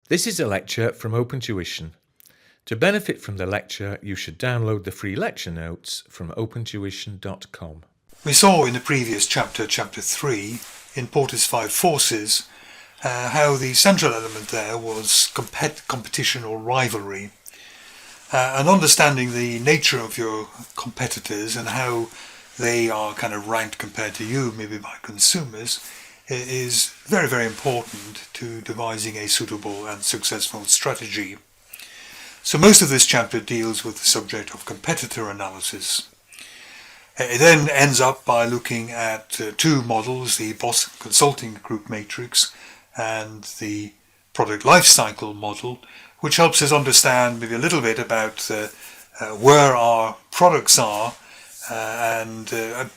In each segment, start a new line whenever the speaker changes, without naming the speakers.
This is a lecture from Open Tuition. To benefit from the lecture, you should download the free lecture notes from opentuition.com.
We saw in the previous chapter, chapter 3, in Porter's Five Forces, how the central element there was competition or rivalry. And understanding the nature of your competitors and how they are kind of ranked compared to you, maybe by consumers, is very, very important to devising a suitable and successful strategy. So most of this chapter deals with the subject of competitor analysis. It then ends up by looking at two models, the Boss Consulting Group Matrix and the Product Lifecycle model, which helps us understand maybe a little bit about where our products are and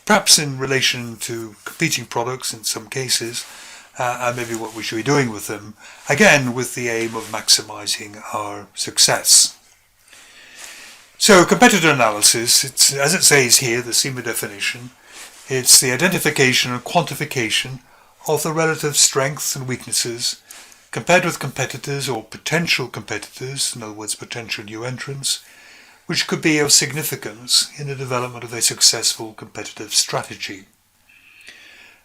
perhaps in relation to competing products in some cases, and maybe what we should be doing with them, again with the aim of maximizing our success. So competitor analysis, it's, as it says here, the CIMA definition, it's the identification and quantification of the relative strengths and weaknesses compared with competitors or potential competitors, in other words potential new entrants, which could be of significance in the development of a successful competitive strategy.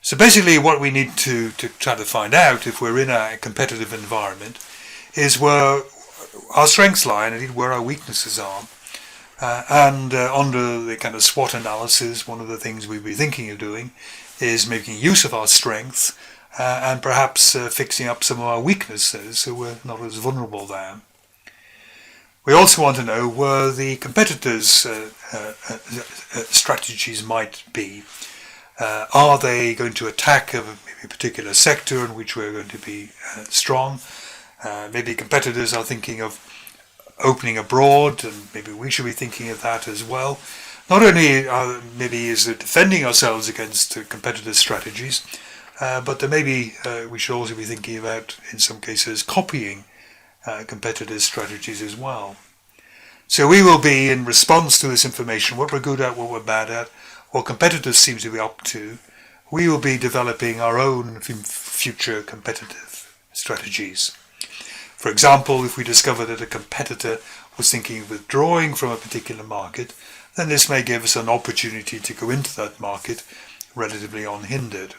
So basically what we need to try to find out if we're in a competitive environment is where our strengths lie and indeed where our weaknesses are. Under the kind of SWOT analysis, one of the things we'll be thinking of doing is making use of our strengths and perhaps fixing up some of our weaknesses so we're not as vulnerable there. We also want to know where the competitors' strategies might be. Are they going to attack maybe a particular sector in which we're going to be strong? Maybe competitors are thinking of opening abroad, and maybe we should be thinking of that as well. Not only maybe is it defending ourselves against competitor strategies, but there maybe we should also be thinking about, in some cases, copying competitors' strategies as well. So we will be, in response to this information, what we're good at, what we're bad at, what competitors seem to be up to, we will be developing our own future competitive strategies. For example, if we discover that a competitor was thinking of withdrawing from a particular market, then this may give us an opportunity to go into that market relatively unhindered.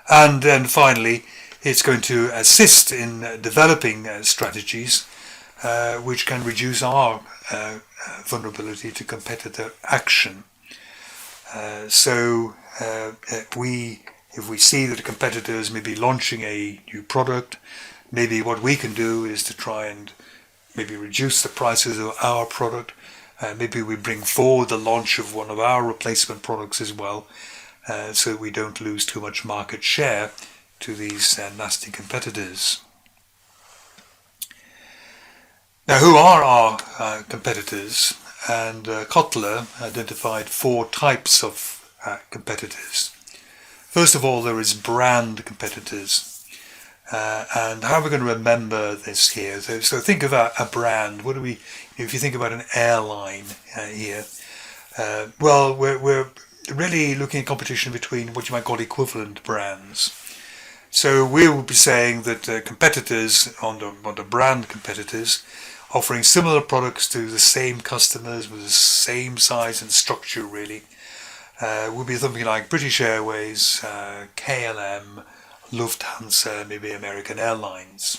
And then finally, it's going to assist in developing strategies which can reduce our vulnerability to competitor action. So if we see that a competitor is maybe launching a new product, maybe what we can do is to try and maybe reduce the prices of our product. Maybe we bring forward the launch of one of our replacement products as well, so that we don't lose too much market share to these nasty competitors. Now, who are our competitors? And Kotler identified 4 types of competitors. First of all, there is brand competitors. And how are we going to remember this here? So think of a brand. What do we, if you think about an airline here, well, we're really looking at competition between what you might call equivalent brands. So we will be saying that competitors, on the brand competitors, offering similar products to the same customers with the same size and structure really, would be something like British Airways, KLM, Lufthansa, maybe American Airlines.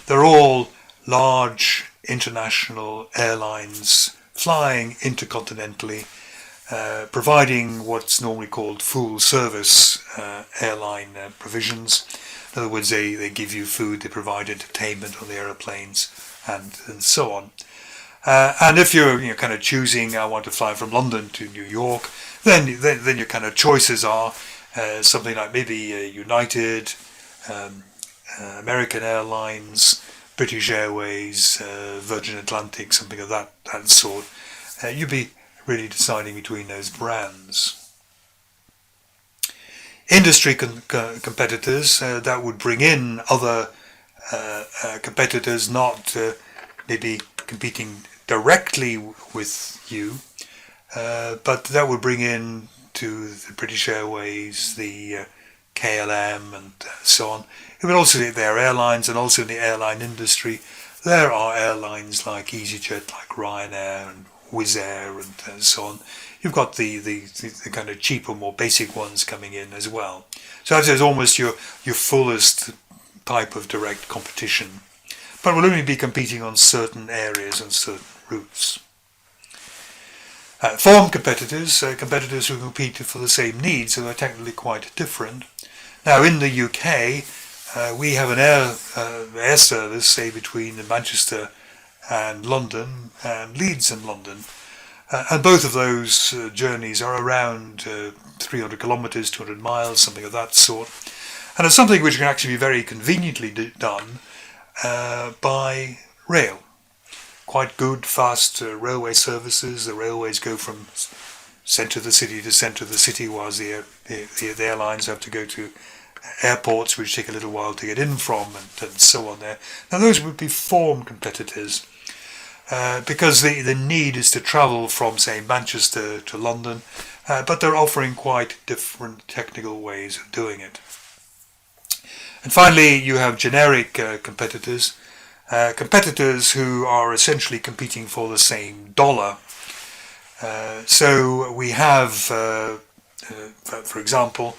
They're all large international airlines flying intercontinentally, providing what's normally called full service airline provisions. In other words, they give you food, they provide entertainment on the aeroplanes, and so on. And if you're kind of choosing, I want to fly from London to New York, then your kind of choices are something like maybe United, American Airlines, British Airways, Virgin Atlantic, something of that sort. You'd be really deciding between those brands. Industry competitors, that would bring in other competitors not maybe competing directly with you, but that would bring in to the British Airways, the KLM and so on. But also their airlines, and also in the airline industry, there are airlines like EasyJet, like Ryanair and Wizz Air and so on. You've got the kind of cheaper, more basic ones coming in as well. So that's almost your fullest type of direct competition. But we'll only be competing on certain areas and certain routes. Form competitors, competitors who compete for the same needs, so they're technically quite different. Now in the UK, we have an air service, say between Manchester and London, and Leeds and London. And both of those journeys are around 300 kilometres, 200 miles, something of that sort. And it's something which can actually be very conveniently done by rail. Quite good, fast railway services. The railways go from centre of the city to centre of the city, whilst the airlines have to go to airports which take a little while to get in from, and so on there. Now those would be form competitors. Because the need is to travel from, say, Manchester to London, but they're offering quite different technical ways of doing it. And finally, you have generic competitors, competitors who are essentially competing for the same dollar. So we have, for example,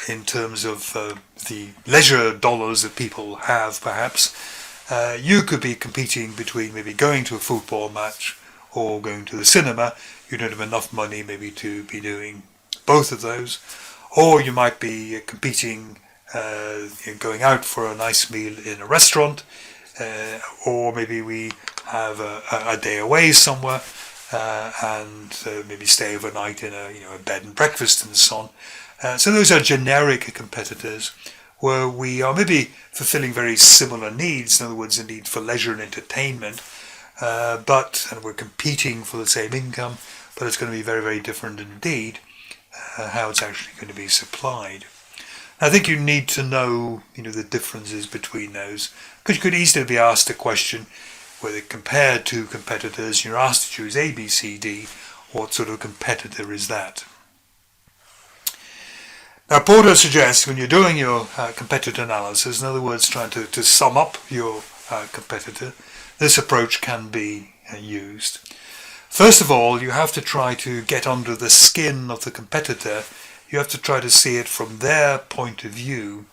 in terms of the leisure dollars that people have, perhaps, you could be competing between maybe going to a football match or going to the cinema. You don't have enough money maybe to be doing both of those. Or you might be competing, going out for a nice meal in a restaurant, or maybe we have a day away somewhere and maybe stay overnight in a bed and breakfast and so on. So those are generic competitors, where we are maybe fulfilling very similar needs, in other words, a need for leisure and entertainment, and we're competing for the same income, but it's going to be very, very different indeed how it's actually going to be supplied. I think you need to know, the differences between those, because you could easily be asked a question whether compared to competitors, you're asked to choose A, B, C, D, what sort of competitor is that? Now, Porter suggests when you're doing your competitor analysis, in other words, trying to sum up your competitor, this approach can be used. First of all, you have to try to get under the skin of the competitor. You have to try to see it from their point of view.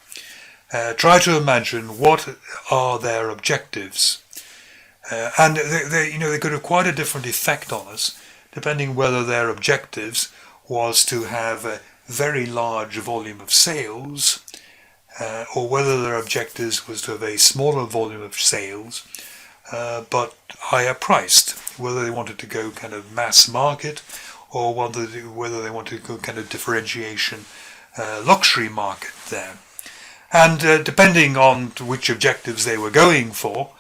Try to imagine what are their objectives. And they could have quite a different effect on us, depending whether their objectives was to have a very large volume of sales, or whether their objectives was to have a smaller volume of sales, but higher priced, whether they wanted to go kind of mass market, or whether they wanted to go kind of differentiation luxury market there. And depending on which objectives they were going for,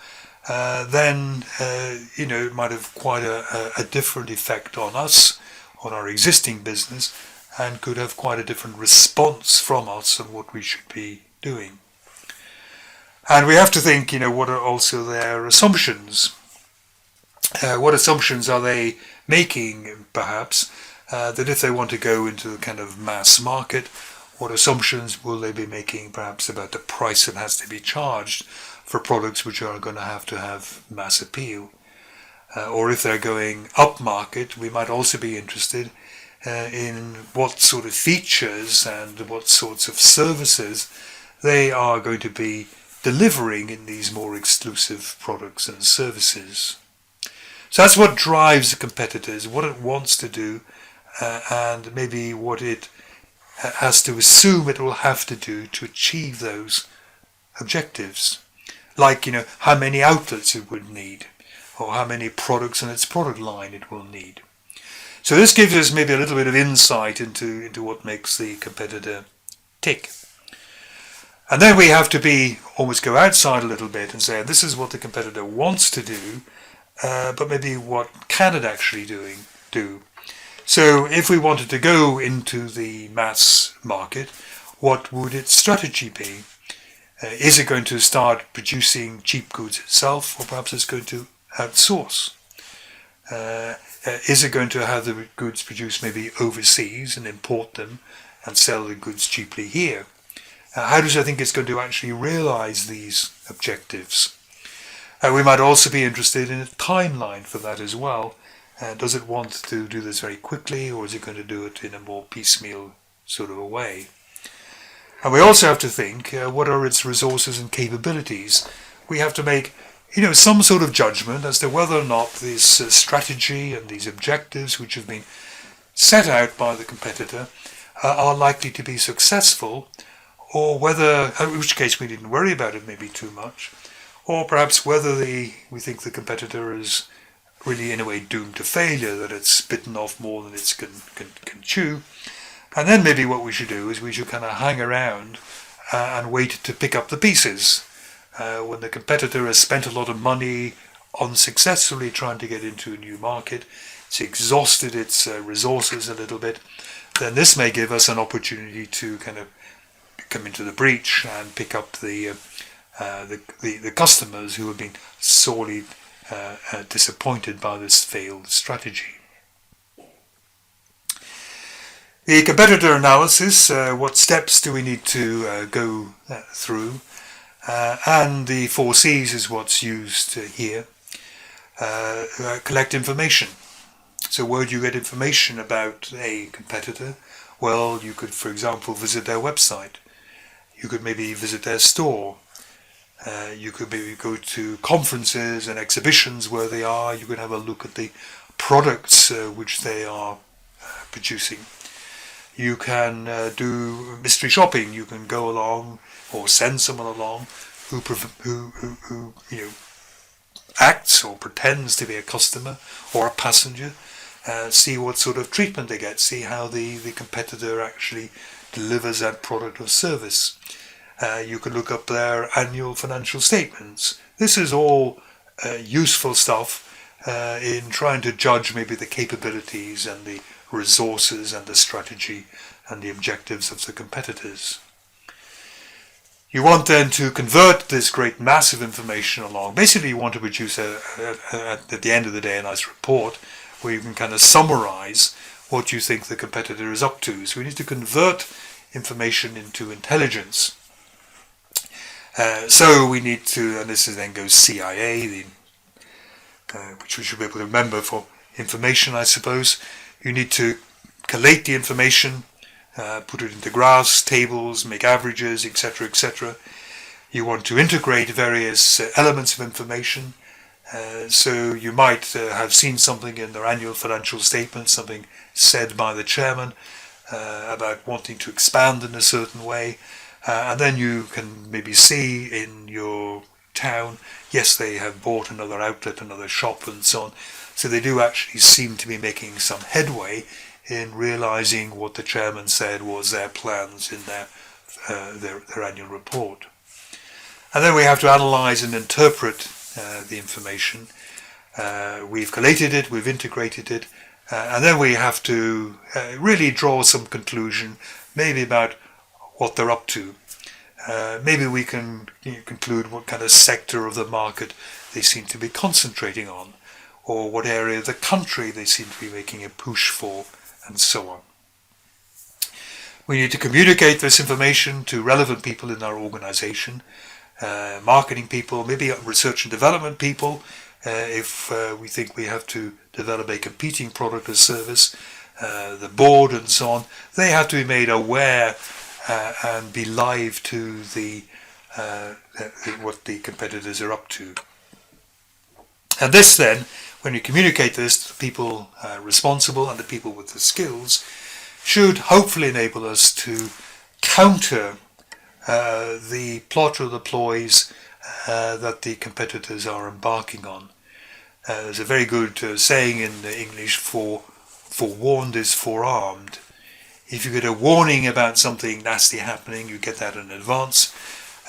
then it might have quite a different effect on us, on our existing business, and could have quite a different response from us on what we should be doing. And we have to think, what are also their assumptions? What assumptions are they making, perhaps, that if they want to go into the kind of mass market, what assumptions will they be making, perhaps, about the price that has to be charged for products which are going to have mass appeal? Or if they're going up market, we might also be interested in what sort of features and what sorts of services they are going to be delivering in these more exclusive products and services. So that's what drives the competitors, what it wants to do, and maybe what it has to assume it will have to do to achieve those objectives. Like, how many outlets it would need, or how many products in its product line it will need. So this gives us maybe a little bit of insight into what makes the competitor tick. And then we have to almost go outside a little bit and say, this is what the competitor wants to do, but maybe what can it actually do? So if we wanted to go into the mass market, what would its strategy be? Is it going to start producing cheap goods itself, or perhaps it's going to outsource? Is it going to have the goods produced maybe overseas and import them and sell the goods cheaply here? How does it think it's going to actually realize these objectives? We might also be interested in a timeline for that as well. Does it want to do this very quickly, or is it going to do it in a more piecemeal sort of a way? And we also have to think, what are its resources and capabilities? We have to make, some sort of judgment as to whether or not this strategy and these objectives which have been set out by the competitor are likely to be successful, or whether, in which case we needn't worry about it maybe too much, or perhaps whether we think the competitor is really in a way doomed to failure, that it's bitten off more than it can chew. And then maybe what we should do is we should kind of hang around and wait to pick up the pieces. When the competitor has spent a lot of money unsuccessfully trying to get into a new market, it's exhausted its resources a little bit, then this may give us an opportunity to kind of come into the breach and pick up the customers who have been sorely disappointed by this failed strategy. The competitor analysis, what steps do we need to go through? And the 4 C's is what's used here. Collect information. So where do you get information about a competitor? Well, you could, for example, visit their website. You could maybe visit their store. You could maybe go to conferences and exhibitions where they are. You could have a look at the products which they are producing. You can do mystery shopping. You can go along or send someone along who acts or pretends to be a customer or a passenger. See what sort of treatment they get. See how the competitor actually delivers that product or service. You can look up their annual financial statements. This is all useful stuff in trying to judge maybe the capabilities and the resources and the strategy and the objectives of the competitors. You want then to convert this great mass of information along. Basically, you want to produce at the end of the day a nice report where you can kind of summarize what you think the competitor is up to. So we need to convert information into intelligence. So we need to, and this then goes CIA, which we should be able to remember for information, I suppose. You need to collate the information, put it into graphs, tables, make averages, etc., etc. You want to integrate various elements of information. So you might have seen something in their annual financial statement, something said by the chairman about wanting to expand in a certain way. And then you can maybe see in your town, yes, they have bought another outlet, another shop and so on. So they do actually seem to be making some headway in realizing what the chairman said was their plans in their annual report. And then we have to analyze and interpret the information. We've collated it, we've integrated it, and then we have to really draw some conclusion, maybe about what they're up to. Maybe we can conclude what kind of sector of the market they seem to be concentrating on, or what area of the country they seem to be making a push for, and so on. We need to communicate this information to relevant people in our organization, marketing people, maybe research and development people, if we think we have to develop a competing product or service, the board and so on. They have to be made aware and be live to what the competitors are up to. And this then, when you communicate this to the people responsible and the people with the skills, should hopefully enable us to counter the plot or the ploys that the competitors are embarking on. There's a very good saying in English, forewarned is forearmed. If you get a warning about something nasty happening, you get that in advance,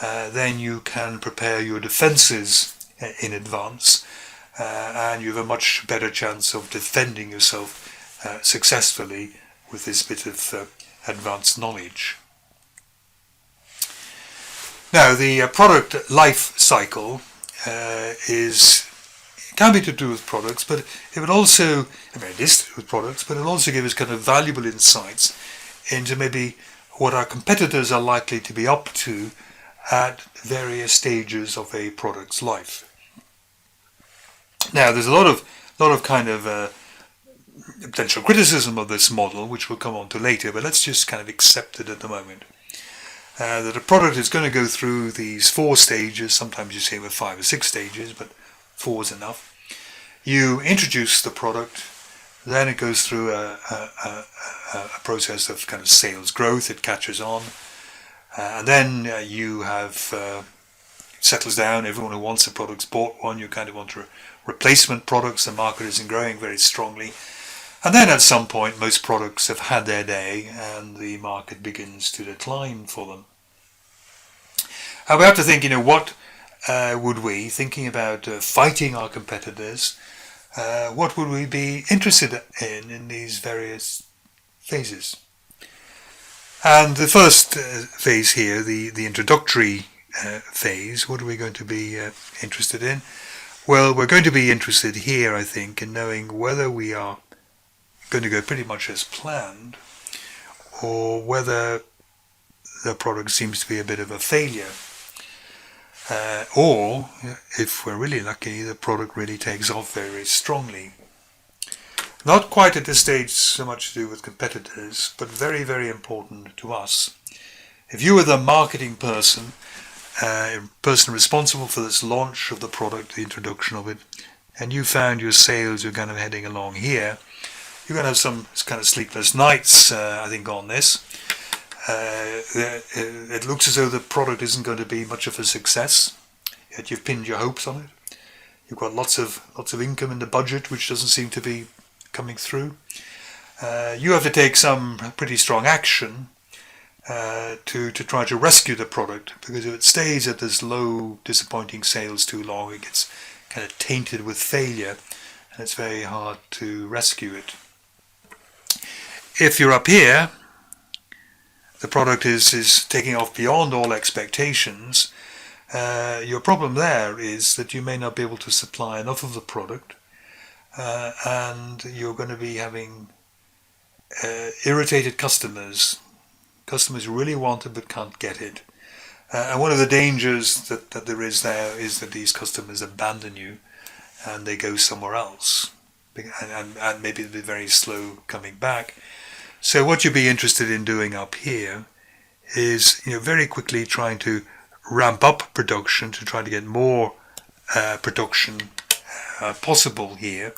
then you can prepare your defences in advance, and you have a much better chance of defending yourself successfully with this bit of advanced knowledge. Now, the product life cycle can be to do with products, but it would also, it is to do with products, but it'll also give us kind of valuable insights into maybe what our competitors are likely to be up to at various stages of a product's life. Now, there's a lot of kind of potential criticism of this model, which we'll come on to later, but let's just kind of accept it at the moment. That a product is going to go through these 4 stages. Sometimes you say with 5 or 6 stages, but 4 is enough. You introduce the product, then it goes through a process of kind of sales growth. It catches on, and then you have settles down. Everyone who wants the product's bought one. You kind of want replacement products. The market isn't growing very strongly. And then at some point, most products have had their day and the market begins to decline for them. And we have to think, what would we, thinking about fighting our competitors, what would we be interested in these various phases? And the first phase here, the introductory phase, what are we going to be interested in? Well, we're going to be interested here, I think, in knowing whether we are going to go pretty much as planned, or whether the product seems to be a bit of a failure, or if we're really lucky, the product really takes off very strongly. Not quite at this stage so much to do with competitors, but very, very important to us. If you were the marketing person responsible for this launch of the product, the introduction of it, and you found your sales were kind of heading along here, you're going to have some kind of sleepless nights, I think, on this. It looks as though the product isn't going to be much of a success, yet you've pinned your hopes on it. You've got lots of income in the budget, which doesn't seem to be coming through. You have to take some pretty strong action to try to rescue the product, because if it stays at this low, disappointing sales too long, it gets kind of tainted with failure, and it's very hard to rescue it. If you're up here, the product is taking off beyond all expectations. Your problem there is that you may not be able to supply enough of the product, and you're going to be having irritated customers who really want it but can't get it. And one of the dangers that there is there is that these customers abandon you and they go somewhere else, and maybe they'll be very slow coming back. So what you'd be interested in doing up here is, very quickly trying to ramp up production to try to get more production possible here,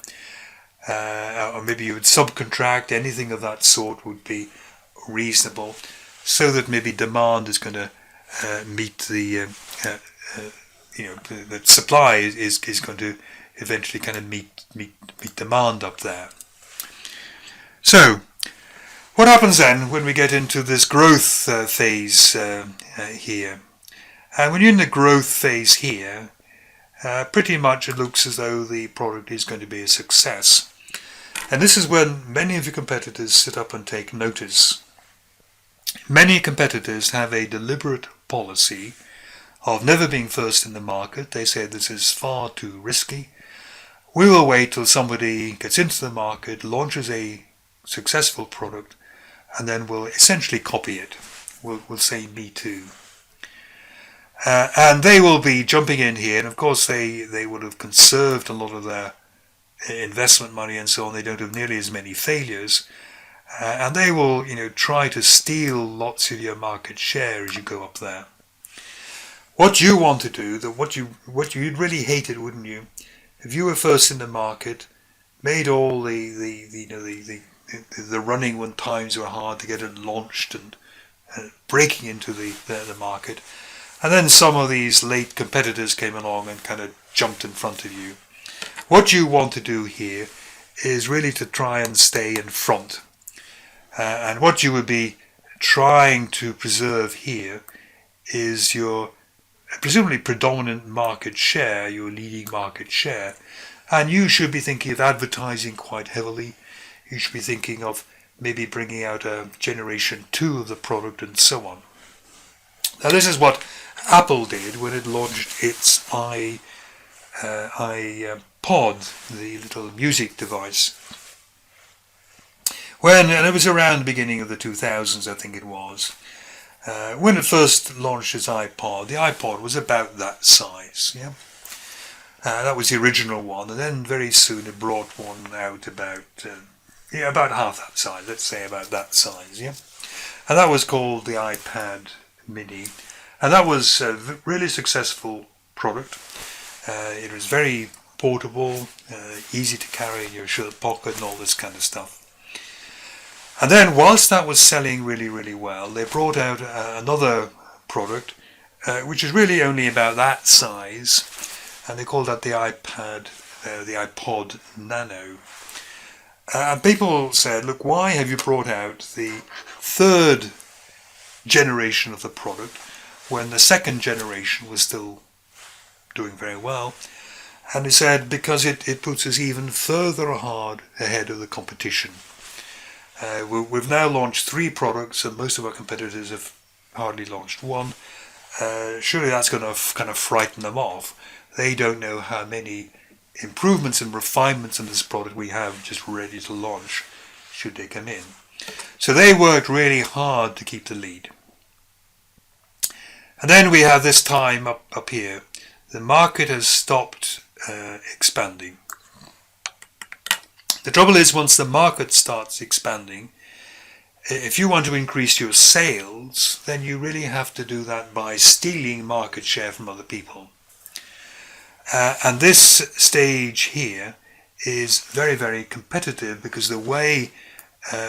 or maybe you would subcontract. Anything of that sort would be reasonable, so that maybe demand is going to meet the the supply is going to eventually kind of meet demand up there. So what happens then when we get into this growth phase here? And when you're in the growth phase here, pretty much it looks as though the product is going to be a success. And this is when many of your competitors sit up and take notice. Many competitors have a deliberate policy of never being first in the market. They say this is far too risky. We will wait till somebody gets into the market, launches a successful product, and then we'll essentially copy it. We'll say me too. And they will be jumping in here, and of course they would have conserved a lot of their investment money and so on. They don't have nearly as many failures, and they will try to steal lots of your market share as you go up there. What you want to do, you'd really hate it, wouldn't you, if you were first in the market, made all the running when times were hard to get it launched and breaking into the market, and then some of these late competitors came along and kind of jumped in front of you. What you want to do here is really to try and stay in front, and what you would be trying to preserve here is your presumably predominant market share, your leading market share, and you should be thinking of advertising quite heavily. You should be thinking of maybe bringing out a generation 2 of the product and so on. Now this is what Apple did when it launched its iPod, the little music device. And it was around the beginning of the 2000s, I think it was, when it first launched its iPod. The iPod was about that size, yeah. That was the original one, and then very soon it brought one out about half that size. Let's say about that size, yeah. And that was called the iPad Mini, and that was a really successful product. It was very portable, easy to carry in your shirt pocket and all this kind of stuff. And then whilst that was selling really, really well, they brought out another product which is really only about that size, and they called that the iPod Nano. And people said, look, why have you brought out the third generation of the product when the second generation was still doing very well? And he said, because it puts us even further ahead of the competition. We've now launched 3 products, and most of our competitors have hardly launched one. Surely that's going to kind of frighten them off. They don't know how many improvements and refinements in this product we have just ready to launch should they come in. So they worked really hard to keep the lead. And then we have this time up here. The market has stopped expanding. The trouble is, once the market starts expanding, if you want to increase your sales, then you really have to do that by stealing market share from other people. And this stage here is very, very competitive, because the way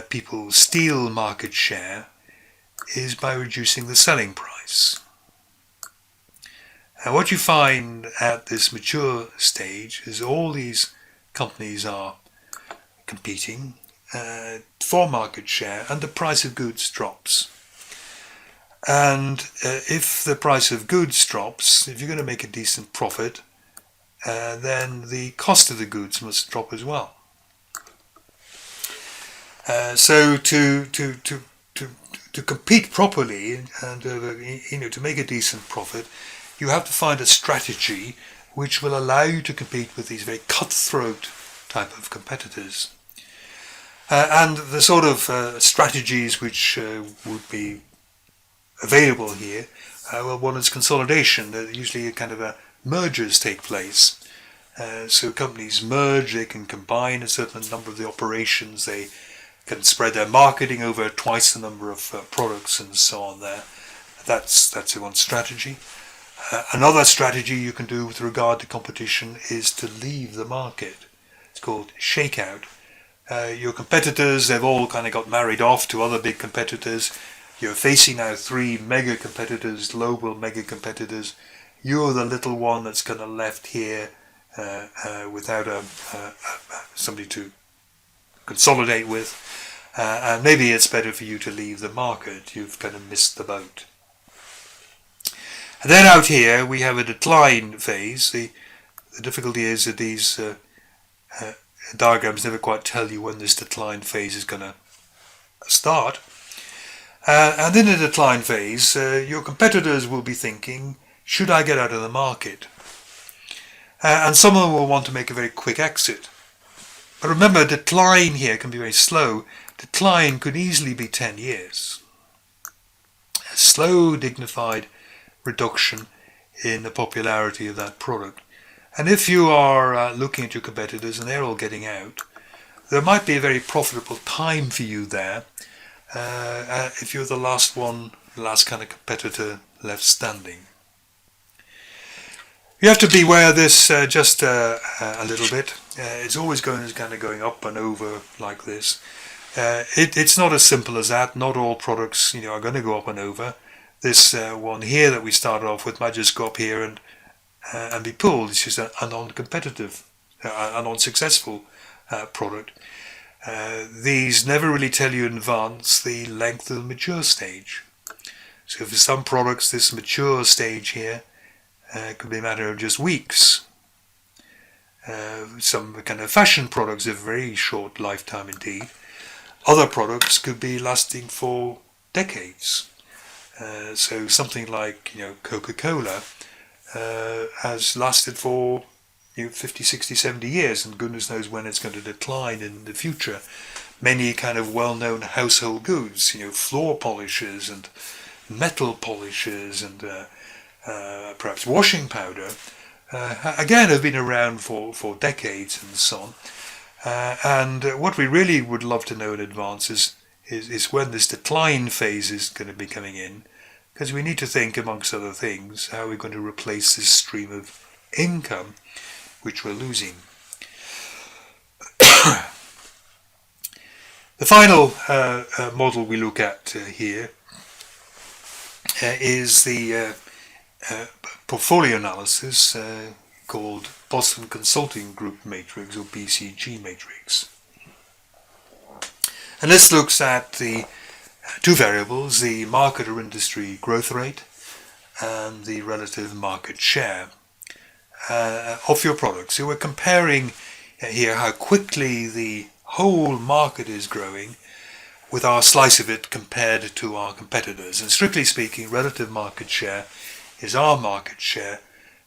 people steal market share is by reducing the selling price. And what you find at this mature stage is all these companies are competing for market share, and the price of goods drops. And if the price of goods drops, if you're going to make a decent profit, then the cost of the goods must drop as well. So to compete properly and to make a decent profit, you have to find a strategy which will allow you to compete with these very cutthroat type of competitors. And the sort of strategies which would be available here, one is consolidation. Usually kind of mergers take place. So companies merge, they can combine a certain number of the operations, they can spread their marketing over twice the number of products and so on there. That's one strategy. Another strategy you can do with regard to competition is to leave the market. It's called shakeout. Your competitors, they've all kind of got married off to other big competitors. You're facing now 3 mega competitors, global mega competitors. You're the little one that's kind of left here without somebody to consolidate with. And maybe it's better for you to leave the market. You've kind of missed the boat. And then out here we have a decline phase. The difficulty is that these diagrams never quite tell you when this decline phase is going to start. And in a decline phase, your competitors will be thinking, should I get out of the market? And some of them will want to make a very quick exit. But remember, decline here can be very slow. Decline could easily be 10 years. A slow, dignified reduction in the popularity of that product. And if you are looking at your competitors and they're all getting out, there might be a very profitable time for you there if you're the last one, the last kind of competitor left standing. You have to beware of this just a little bit. It's always going up and over like this. It's not as simple as that. Not all products are going to go up and over. This one here that we started off with might just go up here and be pulled. It's just a non-competitive, a non-successful product. These never really tell you in advance the length of the mature stage. So for some products, this mature stage here could be a matter of just weeks. Some kind of fashion products have a very short lifetime indeed. Other products could be lasting for decades. So something like Coca-Cola has lasted for 50, 60, 70 years, and goodness knows when it's going to decline in the future. many kind of well-known household goods, floor polishers and metal polishers and perhaps washing powder, again have been around for decades and so on. And what we really would love to know in advance is when this decline phase is going to be coming in, because we need to think, amongst other things, how we're going to replace this stream of income which we're losing. The final model we look at here is the portfolio analysis called Boston Consulting Group Matrix, or BCG Matrix. And this looks at the two variables, the market or industry growth rate and the relative market share of your product. So we're comparing here how quickly the whole market is growing with our slice of it compared to our competitors. And strictly speaking, relative market share is our market share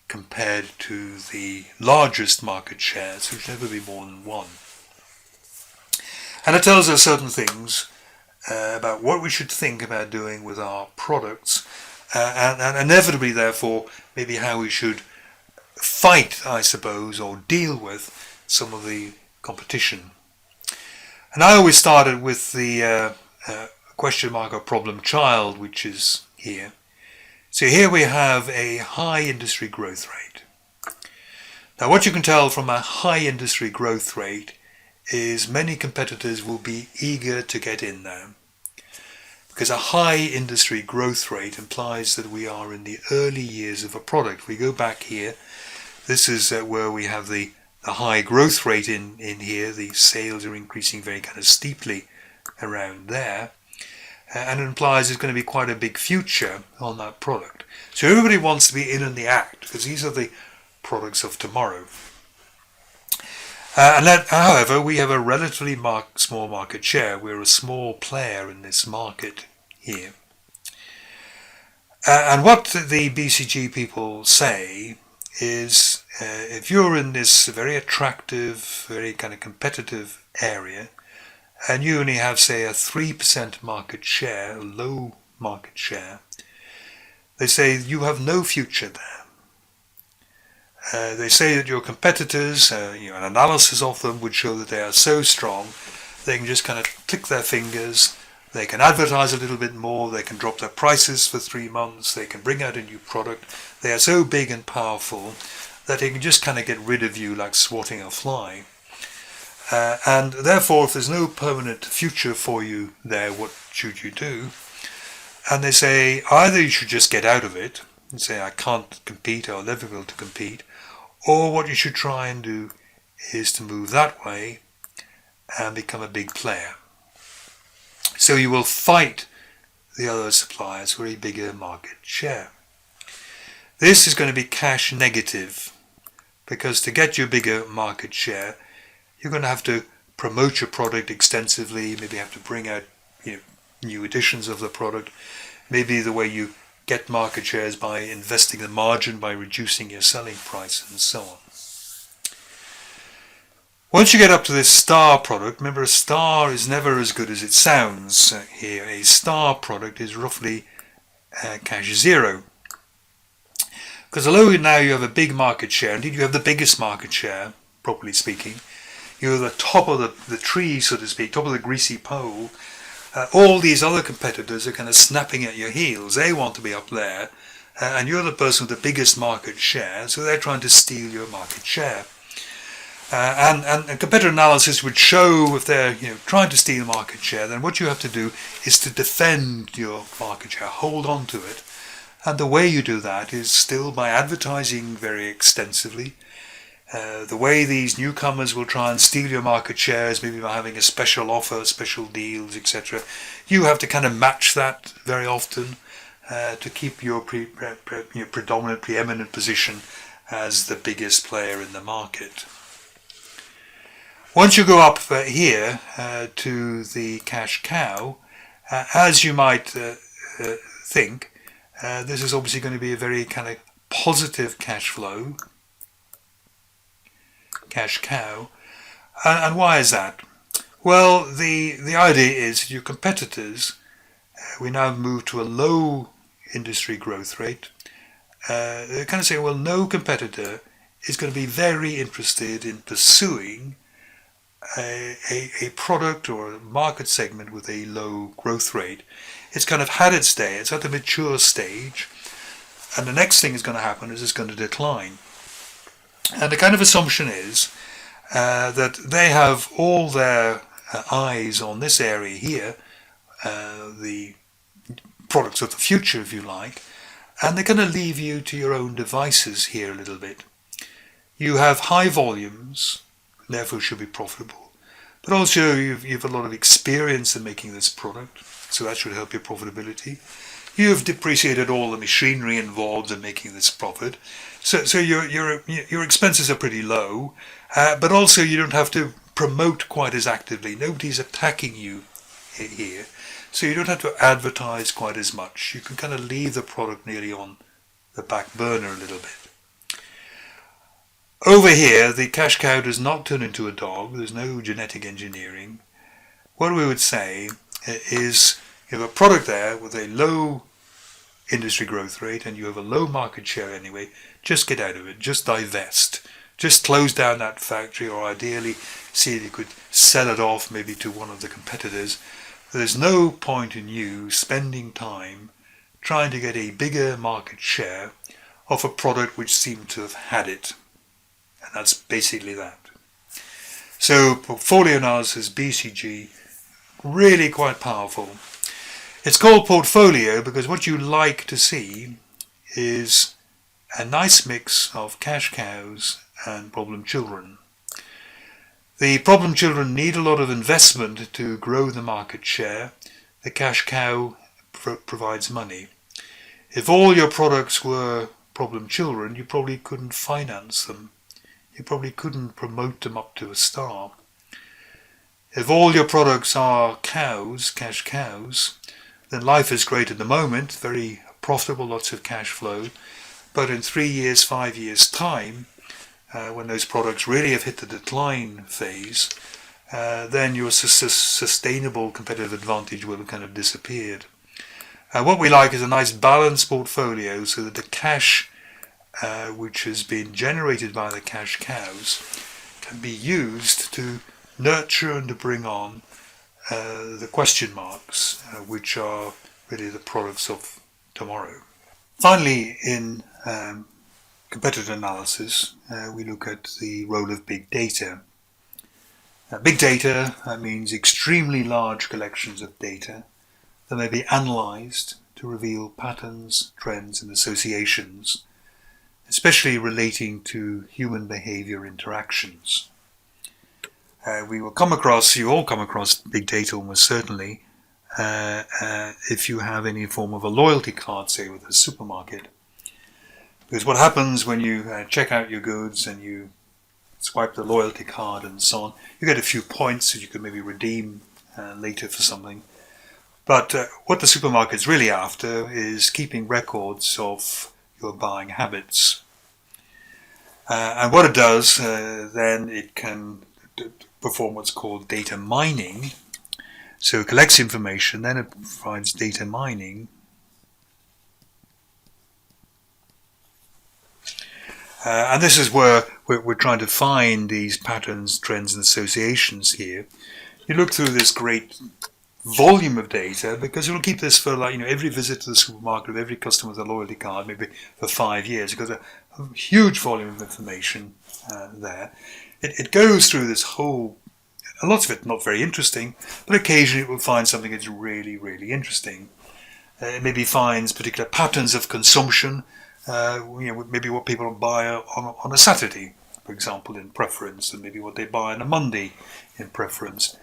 compared to the largest market shares, which never be more than one. And it tells us certain things about what we should think about doing with our products, and inevitably, therefore, maybe how we should fight, I suppose, or deal with some of the competition. And I always started with the question mark or problem child, which is here. So here we have a high industry growth rate. Now what you can tell from a high industry growth rate is many competitors will be eager to get in there, because a high industry growth rate implies that we are in the early years of a product. We go back here, this is where we have the high growth rate in here. The sales are increasing very kind of steeply around there, and it implies there's going to be quite a big future on that product. So everybody wants to be in on the act, because these are the products of tomorrow. And that, however, we have a relatively small market share. We're a small player in this market here. And what the BCG people say is, if you're in this very attractive, very kind of competitive area, and you only have, say, a 3% market share, a low market share, they say you have no future there. They say that your competitors, an analysis of them would show that they are so strong, they can just kind of click their fingers, they can advertise a little bit more, they can drop their prices for 3 months, they can bring out a new product. They are so big and powerful that they can just kind of get rid of you like swatting a fly. And therefore, if there's no permanent future for you there, what should you do? And they say either you should just get out of it and say I can't compete, I'll never be able to compete, or what you should try and do is to move that way and become a big player. So you will fight the other suppliers for a bigger market share. This is going to be cash negative, because to get your bigger market share, you're going to have to promote your product extensively, maybe have to bring out new editions of the product. Maybe the way you get market shares by investing the margin, by reducing your selling price, and so on. Once you get up to this star product, remember a star is never as good as it sounds here. A star product is roughly cash zero. Because although now you have a big market share, indeed you have the biggest market share, properly speaking, you're the top of the tree, so to speak, top of the greasy pole, all these other competitors are kind of snapping at your heels. They want to be up there, and you're the person with the biggest market share, so they're trying to steal your market share. And competitor analysis would show if they're trying to steal market share, then what you have to do is to defend your market share, hold on to it. And the way you do that is still by advertising very extensively. The way these newcomers will try and steal your market shares, maybe by having a special offer, special deals, etc. You have to kind of match that very often to keep your predominant, preeminent position as the biggest player in the market. Once you go up here to the cash cow, as you might think, this is obviously going to be a very kind of positive cash flow, cash cow. And why is that? Well, the idea is your competitors, we now move to a low industry growth rate. They kind of say, well, no competitor is going to be very interested in pursuing a product or a market segment with a low growth rate. It's kind of had its day, it's at the mature stage, and the next thing is going to happen is it's going to decline. And the kind of assumption is that they have all their eyes on this area here, the products of the future, if you like, and they're going to leave you to your own devices here a little bit. You have high volumes, therefore should be profitable, but also you've a lot of experience in making this product, so that should help your profitability. You've depreciated all the machinery involved in making this profit, so your expenses are pretty low, but also you don't have to promote quite as actively. Nobody's attacking you here, so you don't have to advertise quite as much. You can kind of leave the product nearly on the back burner a little bit. Over here, the cash cow does not turn into a dog. There's no genetic engineering. What we would say is you have a product there with a low industry growth rate and you have a low market share anyway, just get out of it, just divest. Just close down that factory, or ideally see if you could sell it off maybe to one of the competitors. There's no point in you spending time trying to get a bigger market share of a product which seemed to have had it. And that's basically that. So portfolio analysis, BCG, really quite powerful. It's called portfolio because what you like to see is a nice mix of cash cows and problem children. The problem children need a lot of investment to grow the market share. The cash cow provides money. If all your products were problem children, you probably couldn't finance them. You probably couldn't promote them up to a star. If all your products are cows, cash cows, then life is great at the moment, very profitable, lots of cash flow. But in 3 years, 5 years' time, when those products really have hit the decline phase, then your sustainable competitive advantage will have kind of disappeared. What we like is a nice balanced portfolio so that the cash which has been generated by the cash cows can be used to nurture and to bring on the question marks, which are really the products of tomorrow. Finally, in competitor analysis, we look at the role of big data. Big data means extremely large collections of data that may be analysed to reveal patterns, trends and associations, especially relating to human behaviour interactions. You all come across big data almost certainly if you have any form of a loyalty card, say with a supermarket. Because what happens when you check out your goods and you swipe the loyalty card and so on, you get a few points that you could maybe redeem later for something. But what the supermarket's really after is keeping records of your buying habits. And what it does, then it can perform what's called data mining. So it collects information, then it provides data mining. And this is where we're trying to find these patterns, trends and associations here. You look through this great volume of data, because it will keep this for every visit to the supermarket of every customer with a loyalty card, maybe for 5 years. You've got a huge volume of information there. It goes through this whole, lots of it not very interesting, but occasionally it will find something that's really, really interesting. It maybe finds particular patterns of consumption, maybe what people buy on a Saturday, for example, in preference, and maybe what they buy on a Monday in preference.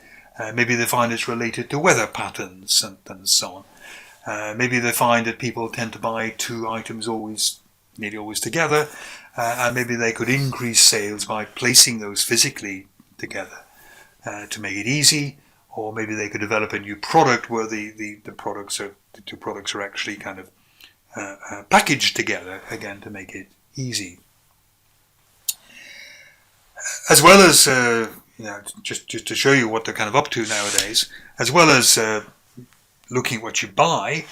Maybe they find it's related to weather patterns and so on. Maybe they find that people tend to buy 2 items nearly always together, and maybe they could increase sales by placing those physically together to make it easy, or maybe they could develop a new product where the two products are actually kind of packaged together again to make it easy. As well as just to show you what they're kind of up to nowadays, as well as looking at what you buy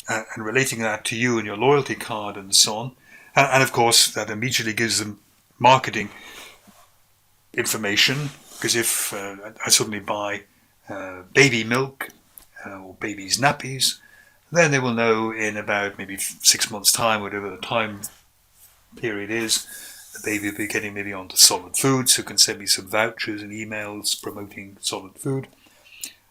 and relating that to you and your loyalty card and so on. And of course, that immediately gives them marketing information, because if I suddenly buy baby milk or baby's nappies, then they will know in about maybe 6 months' time, whatever the time period is, the baby will be getting maybe onto solid foods, who can send me some vouchers and emails promoting solid food.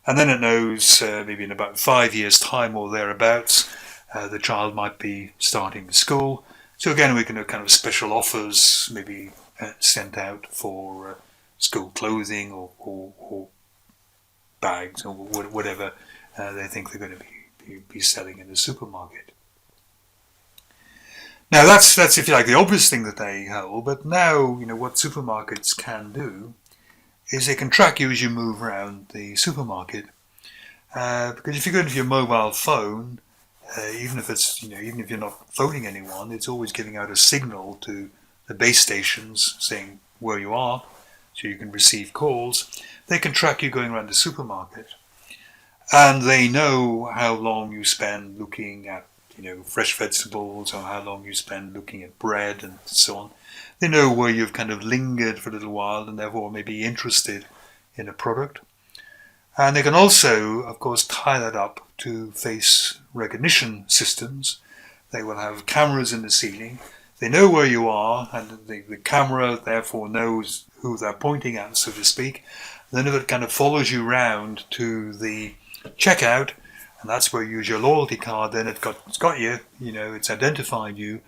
And then it knows maybe in about 5 years' time or thereabouts, the child might be starting school. So again, we can have kind of special offers maybe sent out for school clothing or bags or whatever they think they're going to be selling in the supermarket. Now that's if you like the obvious thing that they hold, but now what supermarkets can do is they can track you as you move around the supermarket, because if you go into your mobile phone, even if you're not phoning anyone, it's always giving out a signal to the base stations saying where you are, so you can receive calls. They can track you going around the supermarket, and they know how long you spend looking at fresh vegetables, or how long you spend looking at bread and so on. They know where you've kind of lingered for a little while and therefore may be interested in a product. And they can also, of course, tie that up to face recognition systems. They will have cameras in the ceiling. They know where you are, and the camera therefore knows who they're pointing at, so to speak. Then if it kind of follows you round to the checkout, and that's where you use your loyalty card, then it's got you, it's identified you,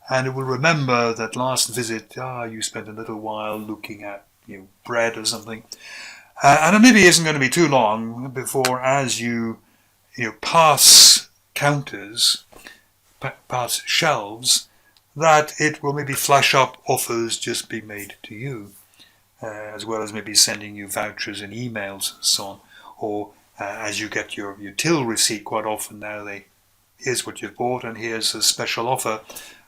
and it will remember that last visit, you spent a little while looking at bread or something. And it maybe isn't going to be too long before, as you pass counters, pass shelves, that it will maybe flash up offers just be made to you, as well as maybe sending you vouchers and emails and so on. Or as you get your till receipt, quite often now here's what you've bought and here's a special offer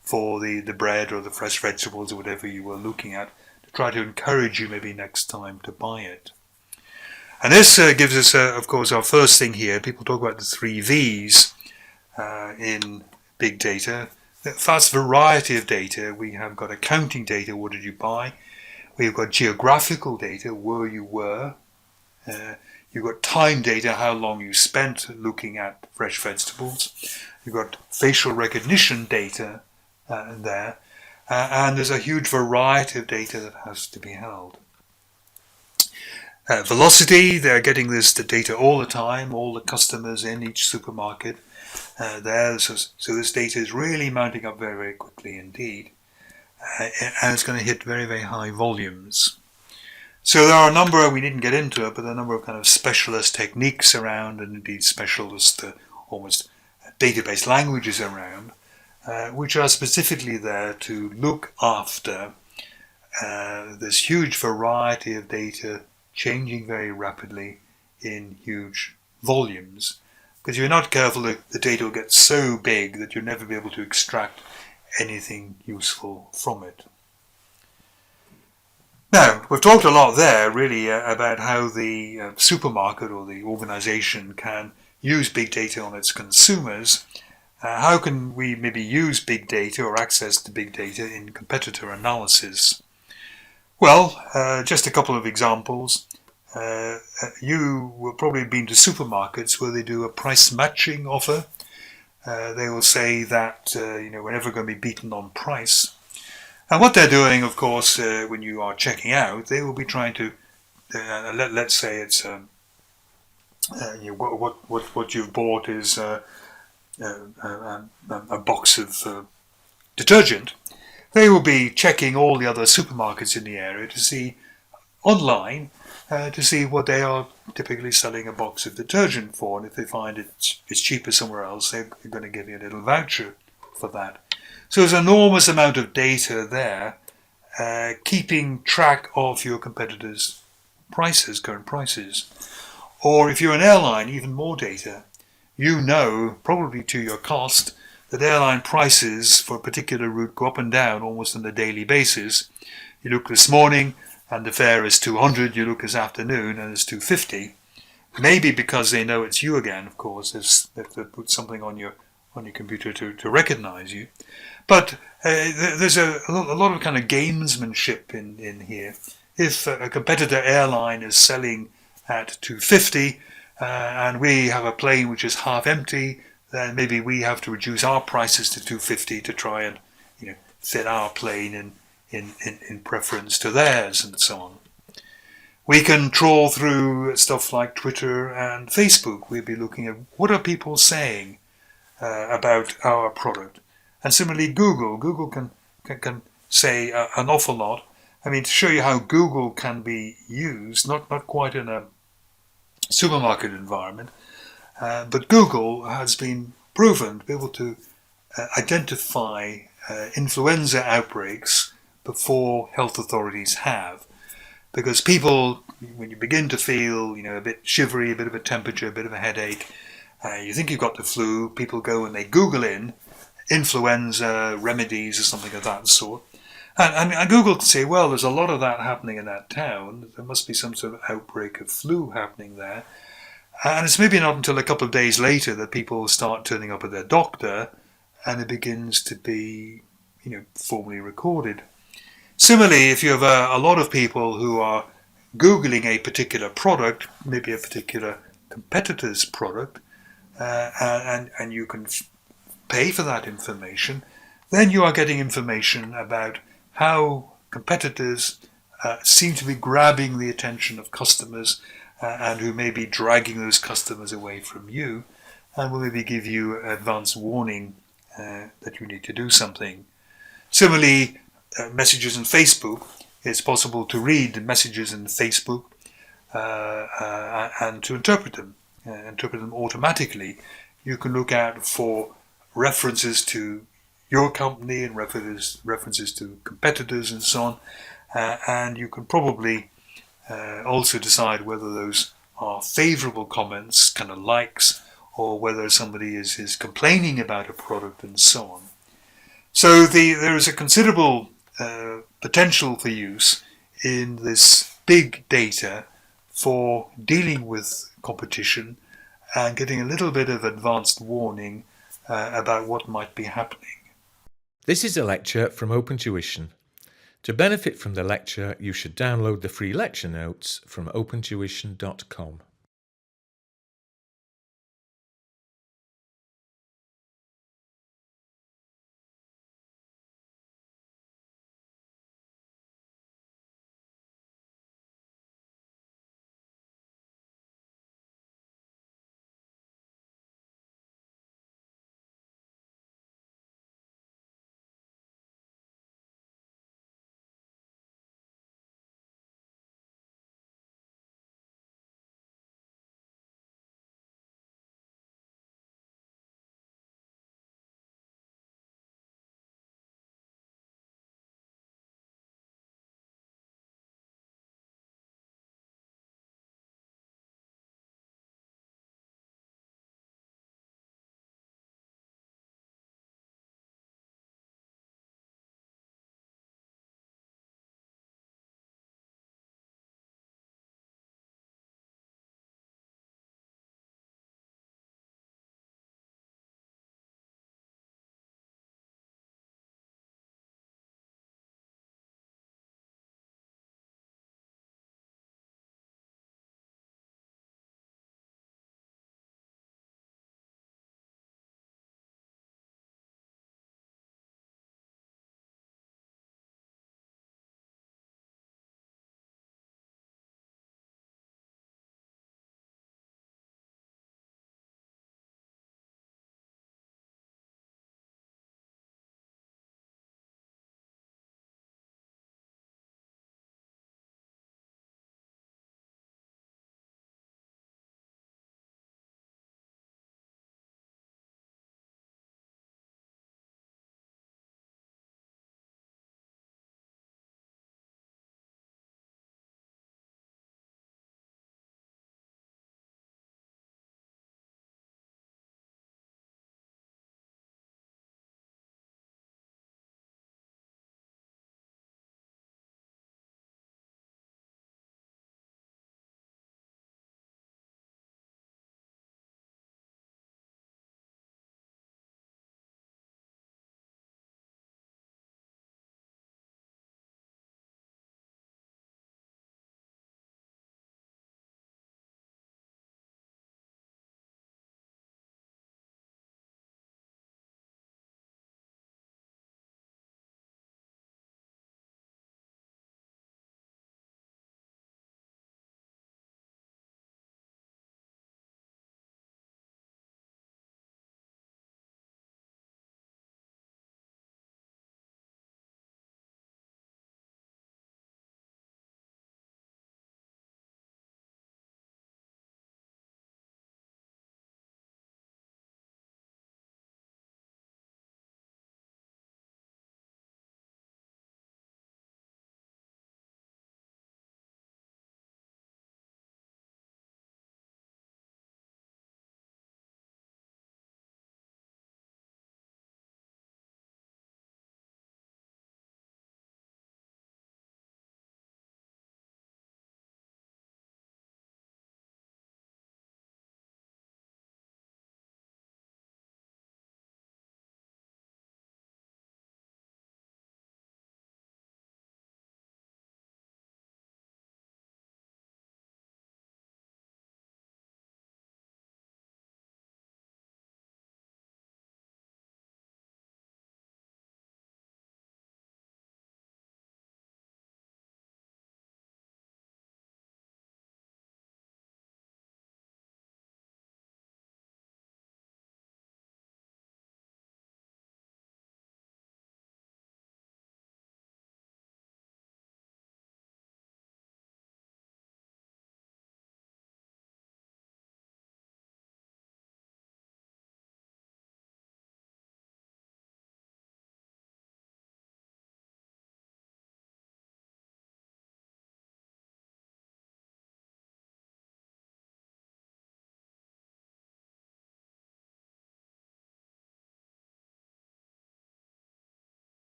for the bread or the fresh vegetables or whatever you were looking at, to try to encourage you maybe next time to buy it. And this gives us, of course, our first thing here. People talk about the 3 V's in big data. The vast variety of data. We have got accounting data, what did you buy? We've got geographical data, where you were. You've got time data, how long you spent looking at fresh vegetables. You've got facial recognition data there. And there's a huge variety of data that has to be held. Velocity, they're getting the data all the time, all the customers in each supermarket there. So this data is really mounting up very, very quickly indeed. And it's going to hit very, very high volumes. So there are a number, we didn't get into it, but there are a number of kind of specialist techniques around, and indeed specialist almost database languages around, which are specifically there to look after this huge variety of data changing very rapidly in huge volumes. Because if you're not careful, the data will get so big that you'll never be able to extract anything useful from it. Now, we've talked a lot there really about how the supermarket or the organization can use big data on its consumers. How can we maybe use big data or access to big data in competitor analysis? Well, just a couple of examples. You will probably have been to supermarkets where they do a price matching offer. They will say that we're never going to be beaten on price. And what they're doing, of course, when you are checking out, they will be trying to, let's say it's what you've bought is a box of detergent. They will be checking all the other supermarkets in the area to see online to see what they are typically selling a box of detergent for, and if they find it's cheaper somewhere else, they're going to give you a little voucher for that. So there's an enormous amount of data there, keeping track of your competitors' prices, current prices. Or if you're an airline, even more data. You know, probably to your cost, that airline prices for a particular route go up and down almost on a daily basis. You look this morning, and the fare is 200, you look this afternoon and it's 250. Maybe because they know it's you again, of course, they've put something on your computer to recognize you. But there's a lot of kind of gamesmanship in here. If a competitor airline is selling at 250 and we have a plane which is half empty, then maybe we have to reduce our prices to 250 to try and fit our plane in preference to theirs, and so on. We can trawl through stuff like Twitter and Facebook. We'll be looking at what are people saying about our product. And similarly, Google can say an awful lot. I mean, to show you how Google can be used, not quite in a supermarket environment, but Google has been proven to be able to identify influenza outbreaks before health authorities have. Because people, when you begin to feel, a bit shivery, a bit of a temperature, a bit of a headache, you think you've got the flu, people go and they Google in influenza remedies or something of that sort. And Google can say, well, there's a lot of that happening in that town. There must be some sort of outbreak of flu happening there. And it's maybe not until a couple of days later that people start turning up at their doctor and it begins to be, formally recorded. Similarly, if you have a lot of people who are Googling a particular product, maybe a particular competitor's product, and you can pay for that information, then you are getting information about how competitors seem to be grabbing the attention of customers and who may be dragging those customers away from you and will maybe give you advance warning that you need to do something. Similarly, messages in Facebook, it's possible to read messages in Facebook and to interpret them automatically. You can look out for references to your company and references to competitors and so on, and you can probably also decide whether those are favorable comments, kind of likes, or whether somebody is complaining about a product and so on. So there is a considerable potential for use in this big data for dealing with competition and getting a little bit of advanced warning about what might be happening.
This is a lecture from Open Tuition. To benefit from the lecture, you should download the free lecture notes from opentuition.com.